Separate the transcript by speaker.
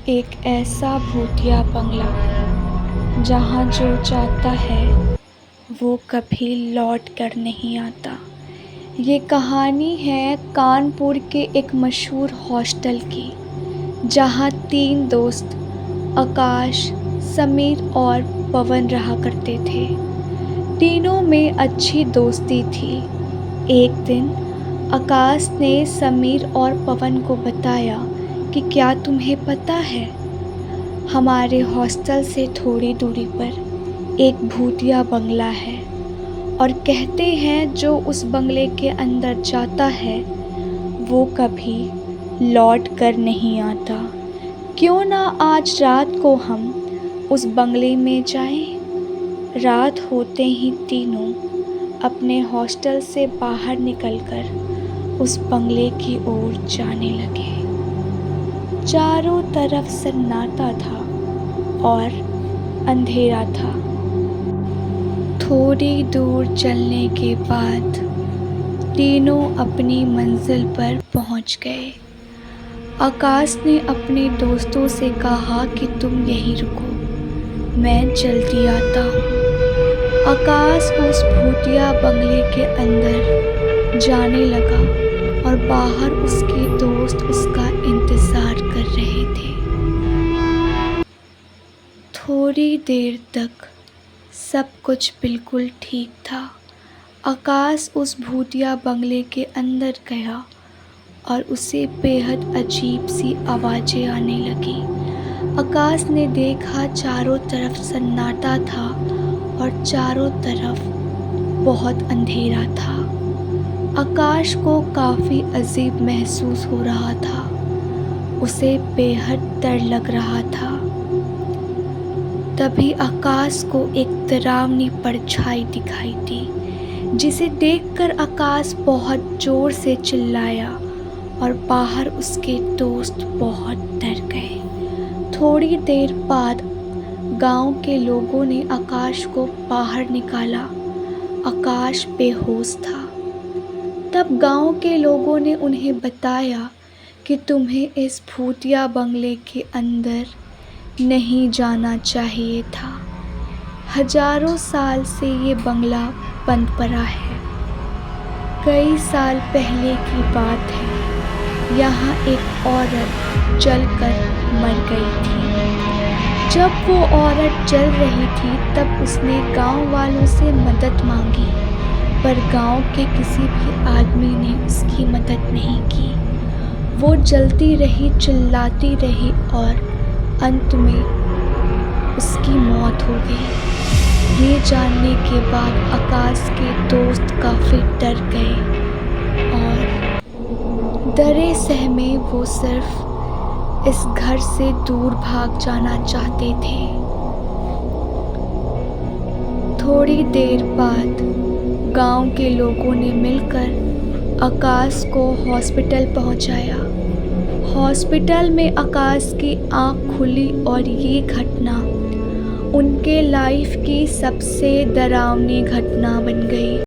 Speaker 1: एक ऐसा भूतिया बंगला जहाँ जो जाता है वो कभी लौट कर नहीं आता। ये कहानी है कानपुर के एक मशहूर हॉस्टल की, जहाँ 3 दोस्त आकाश, समीर और पवन रहा करते थे। तीनों में अच्छी दोस्ती थी। एक दिन आकाश ने समीर और पवन को बताया कि क्या तुम्हें पता है, हमारे हॉस्टल से थोड़ी दूरी पर एक भूतिया बंगला है और कहते हैं जो उस बंगले के अंदर जाता है वो कभी लौट कर नहीं आता। क्यों ना आज रात को हम उस बंगले में जाएं। रात होते ही तीनों अपने हॉस्टल से बाहर निकलकर उस बंगले की ओर जाने लगे। चारों तरफ सन्नाटा था और अंधेरा था। थोड़ी दूर चलने के बाद तीनों अपनी मंजिल पर पहुंच गए। आकाश ने अपने दोस्तों से कहा कि तुम यहीं रुको, मैं जल्दी आता हूँ। आकाश उस भूतिया बंगले के अंदर जाने लगा और बाहर उसके दोस्त उसका इंतज़ार कर रहे थे। थोड़ी देर तक सब कुछ बिल्कुल ठीक था। आकाश उस भूतिया बंगले के अंदर गया और उसे बेहद अजीब सी आवाज़ें आने लगी। आकाश ने देखा चारों तरफ सन्नाटा था और चारों तरफ बहुत अंधेरा था। आकाश को काफ़ी अजीब महसूस हो रहा था। उसे बेहद डर लग रहा था। तभी आकाश को एक डरावनी परछाई दिखाई दी, जिसे देखकर आकाश बहुत ज़ोर से चिल्लाया और बाहर उसके दोस्त बहुत डर गए। थोड़ी देर बाद गांव के लोगों ने आकाश को बाहर निकाला। आकाश बेहोश था। तब गांव के लोगों ने उन्हें बताया कि तुम्हें इस भूतिया बंगले के अंदर नहीं जाना चाहिए था। हजारों साल से ये बंगला बंद पड़ा है। कई साल पहले की बात है, यहाँ एक औरत जलकर मर गई थी। जब वो औरत जल रही थी तब उसने गांव वालों से मदद मांगी, पर गांव के किसी भी आदमी ने उसकी मदद नहीं की। वो जलती रही, चिल्लाती रही और अंत में उसकी मौत हो गई। ये जानने के बाद आकाश के दोस्त काफ़ी डर गए और डरे सहमे वो सिर्फ इस घर से दूर भाग जाना चाहते थे। थोड़ी देर बाद गांव के लोगों ने मिलकर आकाश को हॉस्पिटल पहुंचाया। हॉस्पिटल में आकाश की आंख खुली और ये घटना उनके लाइफ की सबसे डरावनी घटना बन गई।